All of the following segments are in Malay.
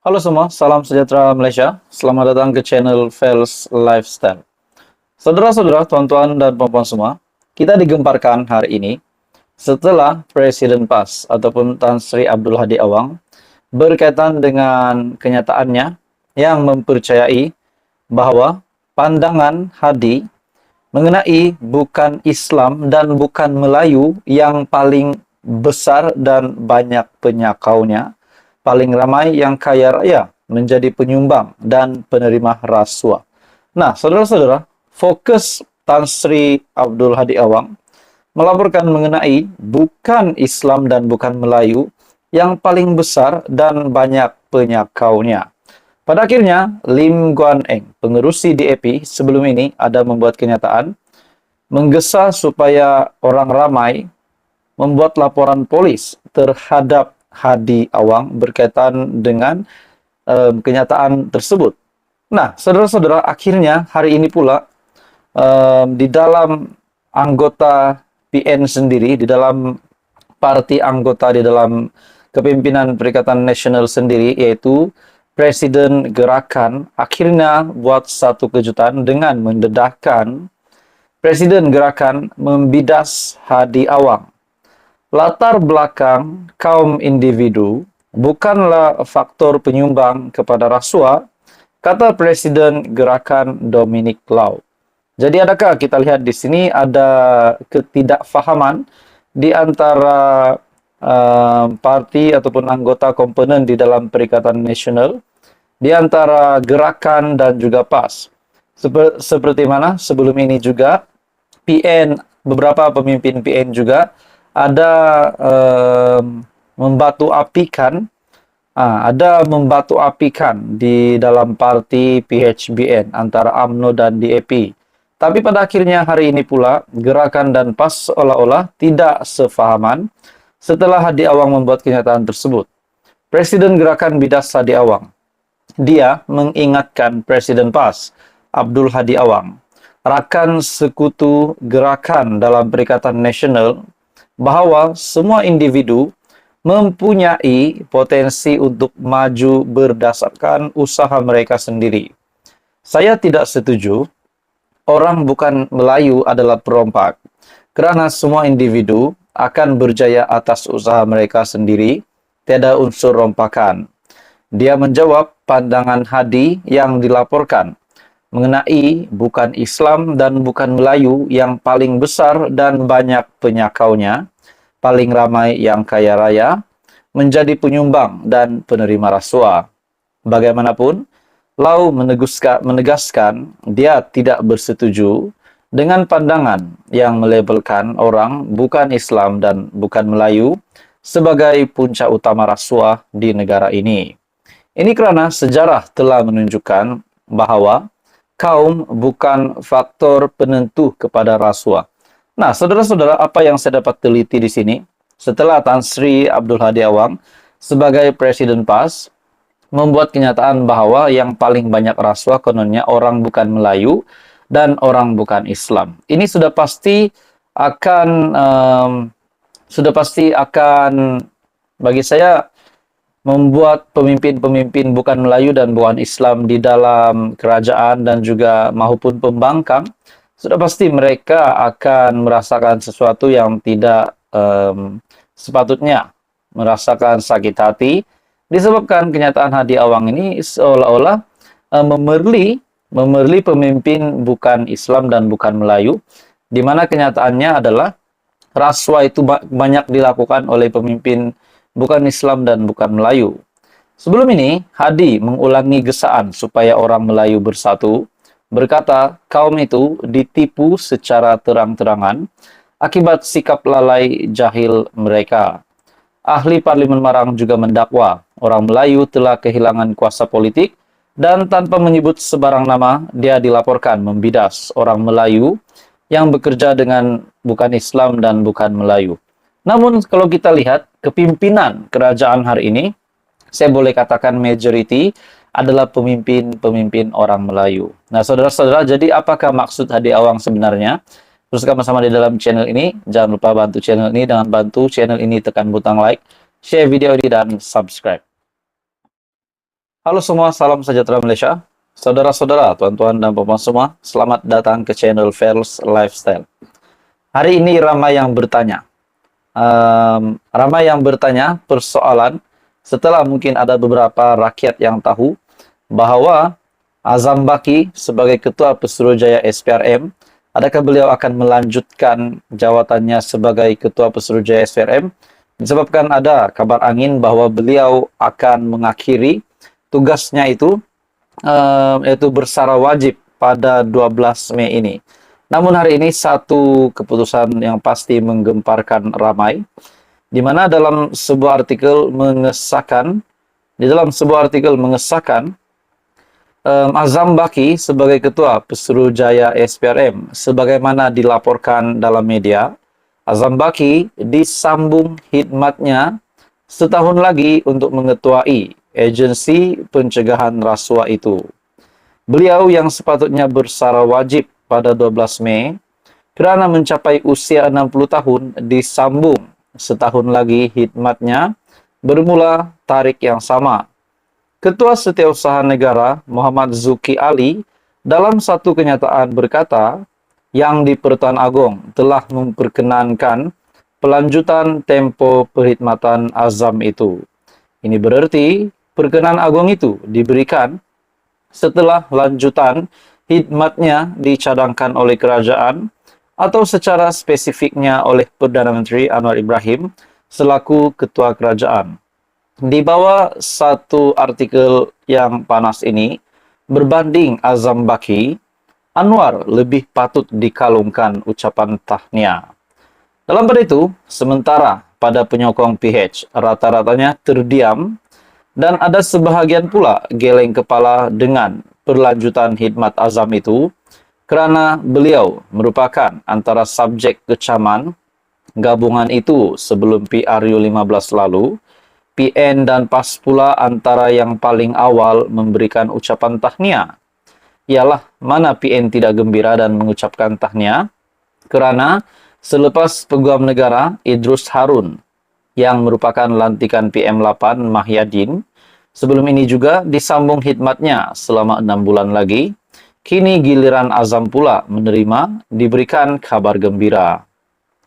Halo semua, salam sejahtera Malaysia. Selamat datang ke channel Fels Lifestyle. Saudara-saudara, tuan-tuan dan puan-puan semua, kita digemparkan hari ini setelah Presiden PAS ataupun Tan Sri Abdul Hadi Awang berkaitan dengan kenyataannya yang mempercayai bahwa pandangan Hadi mengenai bukan Islam dan bukan Melayu yang paling besar dan banyak penyakaunya, paling ramai yang kaya raya, menjadi penyumbang dan penerima rasuah. Nah, saudara-saudara, fokus Tan Sri Abdul Hadi Awang melaporkan mengenai bukan Islam dan bukan Melayu yang paling besar dan banyak penyakaunya. Pada akhirnya, Lim Guan Eng, pengurus CDAP sebelum ini ada membuat kenyataan, menggesa supaya orang ramai membuat laporan polis terhadap Hadi Awang berkaitan dengan kenyataan tersebut. Nah, saudara-saudara, akhirnya hari ini pula di dalam anggota PN sendiri, di dalam parti anggota di dalam kepimpinan Perikatan Nasional sendiri, yaitu Presiden Gerakan, akhirnya buat satu kejutan dengan mendedahkan Presiden Gerakan membidas Hadi Awang. Latar belakang kaum individu bukanlah faktor penyumbang kepada rasuah, kata Presiden Gerakan Dominic Lau. Jadi adakah kita lihat di sini ada ketidakfahaman di antara parti ataupun anggota komponen di dalam Perikatan Nasional, di antara Gerakan dan juga PAS. Seperti mana sebelum ini juga PN, beberapa pemimpin PN juga ada membatu apikan di dalam parti PHBN antara UMNO dan DAP. Tapi pada akhirnya hari ini pula Gerakan dan PAS seolah-olah tidak sefahaman setelah Hadi Awang membuat kenyataan tersebut. Presiden Gerakan bidas Hadi Awang. Dia mengingatkan Presiden PAS Abdul Hadi Awang, rakan sekutu Gerakan dalam Perikatan Nasional, bahwa semua individu mempunyai potensi untuk maju berdasarkan usaha mereka sendiri. Saya tidak setuju orang bukan Melayu adalah perompak, kerana semua individu akan berjaya atas usaha mereka sendiri, tiada unsur rompakan. Dia menjawab pandangan Hadi yang dilaporkan mengenai bukan Islam dan bukan Melayu yang paling besar dan banyak penyakaunya, paling ramai yang kaya raya, menjadi penyumbang dan penerima rasuah. Bagaimanapun, Lau menegaskan dia tidak bersetuju dengan pandangan yang melabelkan orang bukan Islam dan bukan Melayu sebagai punca utama rasuah di negara ini. Ini kerana sejarah telah menunjukkan bahawa kaum bukan faktor penentu kepada rasuah. Nah, saudara-saudara, apa yang saya dapat teliti di sini, setelah Tan Sri Abdul Hadi Awang sebagai Presiden PAS membuat kenyataan bahawa yang paling banyak rasuah kononnya orang bukan Melayu dan orang bukan Islam. Ini sudah pasti akan bagi saya membuat pemimpin-pemimpin bukan Melayu dan bukan Islam di dalam kerajaan dan juga maupun pembangkang, sudah pasti mereka akan merasakan sesuatu yang tidak sepatutnya, merasakan sakit hati, disebabkan kenyataan Hadi Awang ini seolah-olah memerli pemimpin bukan Islam dan bukan Melayu, di mana kenyataannya adalah rasuah itu banyak dilakukan oleh pemimpin bukan Islam dan bukan Melayu. Sebelum ini, Hadi mengulangi gesaan supaya orang Melayu bersatu, berkata kaum itu ditipu secara terang-terangan akibat sikap lalai jahil mereka. Ahli Parlimen Marang juga mendakwa orang Melayu telah kehilangan kuasa politik dan tanpa menyebut sebarang nama, dia dilaporkan membidas orang Melayu yang bekerja dengan bukan Islam dan bukan Melayu. Namun kalau kita lihat kepimpinan kerajaan hari ini, saya boleh katakan majority adalah pemimpin-pemimpin orang Melayu. Nah, saudara-saudara, jadi apakah maksud Hadi Awang sebenarnya? Teruskan bersama di dalam channel ini. Jangan lupa bantu channel ini dengan bantu channel ini tekan butang like, share video ini, dan subscribe. Halo semua, salam sejahtera Malaysia. Saudara-saudara, tuan-tuan dan puan semua, selamat datang ke channel Fels Lifestyle. Hari ini ramai yang bertanya persoalan setelah mungkin ada beberapa rakyat yang tahu bahwa Azam Baki sebagai Ketua Pesuruhjaya SPRM, adakah beliau akan melanjutkan jawatannya sebagai Ketua Pesuruhjaya SPRM? Disebabkan ada kabar angin bahwa beliau akan mengakhiri tugasnya itu yaitu bersara wajib pada 12 Mei ini. Namun hari ini satu keputusan yang pasti menggemparkan ramai, di mana di dalam sebuah artikel mengesahkan Azam Baki sebagai Ketua Pesuruhjaya SPRM. Sebagaimana dilaporkan dalam media, Azam Baki disambung khidmatnya setahun lagi untuk mengetuai agensi pencegahan rasuah itu. Beliau yang sepatutnya bersara wajib pada 12 Mei, kerana mencapai usia 60 tahun, disambung setahun lagi khidmatnya bermula tarikh yang sama. Ketua Setiausaha Negara Muhammad Zuki Ali dalam satu kenyataan berkata, yang di Pertuan Agong telah memperkenankan pelanjutan tempo perkhidmatan Azam itu. Ini berarti perkenan Agong itu diberikan setelah lanjutan khidmatnya dicadangkan oleh kerajaan atau secara spesifiknya oleh Perdana Menteri Anwar Ibrahim selaku Ketua Kerajaan. Di bawah satu artikel yang panas ini, berbanding Azam Baki, Anwar lebih patut dikalungkan ucapan tahniah. Dalam pada itu, sementara pada penyokong PH rata-ratanya terdiam dan ada sebahagian pula geleng kepala dengan perlanjutan khidmat Azam itu, kerana beliau merupakan antara subjek kecaman gabungan itu sebelum PRU 15 lalu. PN dan PAS pula antara yang paling awal memberikan ucapan tahniah. Ialah mana PN tidak gembira dan mengucapkan tahniah, kerana selepas Peguam Negara Idrus Harun yang merupakan lantikan PM8 Mahyadin, sebelum ini juga disambung khidmatnya selama 6 bulan lagi. Kini giliran Azam pula menerima, diberikan kabar gembira.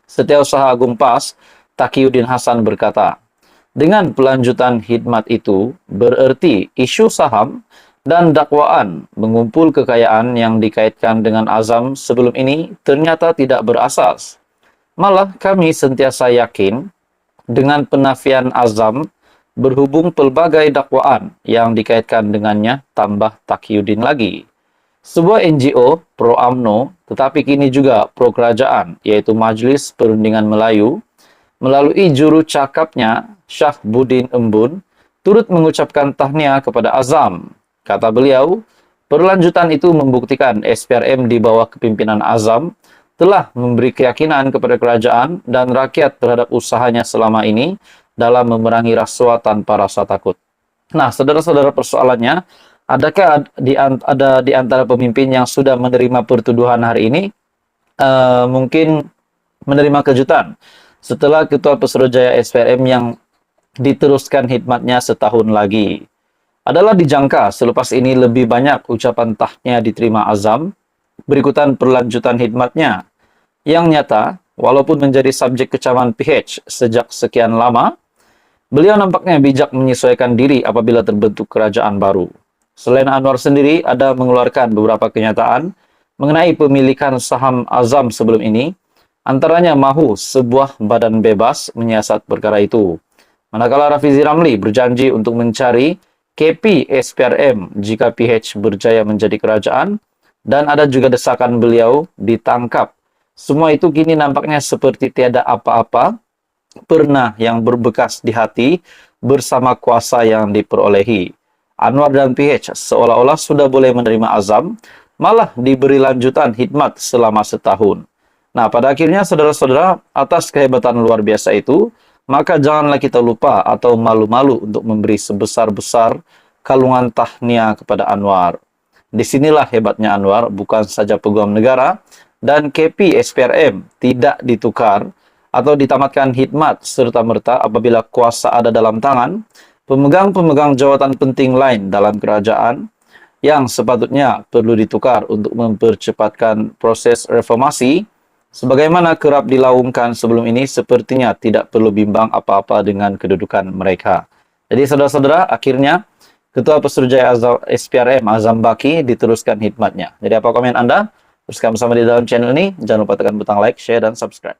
Setiausaha Agung PAS, Taqiyuddin Hasan berkata, dengan pelanjutan khidmat itu, bererti isu saham dan dakwaan mengumpul kekayaan yang dikaitkan dengan Azam sebelum ini ternyata tidak berasas. Malah kami sentiasa yakin dengan penafian Azam berhubung pelbagai dakwaan yang dikaitkan dengannya, tambah Taqiyuddin lagi. Sebuah NGO pro-UMNO tetapi kini juga pro-kerajaan, yaitu Majlis Perundingan Melayu, melalui juru cakapnya Syahbudin Embun, turut mengucapkan tahniah kepada Azam. Kata beliau, perlanjutan itu membuktikan SPRM di bawah kepimpinan Azam telah memberi keyakinan kepada kerajaan dan rakyat terhadap usahanya selama ini dalam memerangi rasuah tanpa rasa takut. Nah, saudara-saudara, persoalannya, adakah ada di antara pemimpin yang sudah menerima pertuduhan hari ini mungkin menerima kejutan setelah Ketua Pesuruhjaya SPRM yang diteruskan khidmatnya setahun lagi? Adalah dijangka selepas ini lebih banyak ucapan tahniah diterima Azam berikutan perlanjutan khidmatnya. Yang nyata, walaupun menjadi subjek kecaman PH sejak sekian lama, beliau nampaknya bijak menyesuaikan diri apabila terbentuk kerajaan baru. Selain Anwar sendiri, ada mengeluarkan beberapa kenyataan mengenai pemilikan saham Azam sebelum ini, antaranya mahu sebuah badan bebas menyiasat perkara itu. Manakala Rafizi Ramli berjanji untuk mencari KP SPRM jika PH berjaya menjadi kerajaan, dan ada juga desakan beliau ditangkap. Semua itu kini nampaknya seperti tiada apa-apa pernah yang berbekas di hati bersama kuasa yang diperolehi. Anwar dan PH seolah-olah sudah boleh menerima Azam, malah diberi lanjutan khidmat selama setahun. Nah, pada akhirnya saudara-saudara, atas kehebatan luar biasa itu, maka janganlah kita lupa atau malu-malu untuk memberi sebesar-besar kalungan tahniah kepada Anwar. Disinilah hebatnya Anwar, bukan saja Peguam Negara dan KP SPRM tidak ditukar atau ditamatkan khidmat serta-merta apabila kuasa ada dalam tangan, pemegang-pemegang jawatan penting lain dalam kerajaan yang sepatutnya perlu ditukar untuk mempercepatkan proses reformasi, sebagaimana kerap dilaungkan sebelum ini, sepertinya tidak perlu bimbang apa-apa dengan kedudukan mereka. Jadi saudara-saudara, akhirnya Ketua Pesuruhjaya SPRM Azam Baki diteruskan hikmatnya. Jadi apa komen Anda? Teruskan bersama di dalam channel ini. Jangan lupa tekan butang like, share, dan subscribe.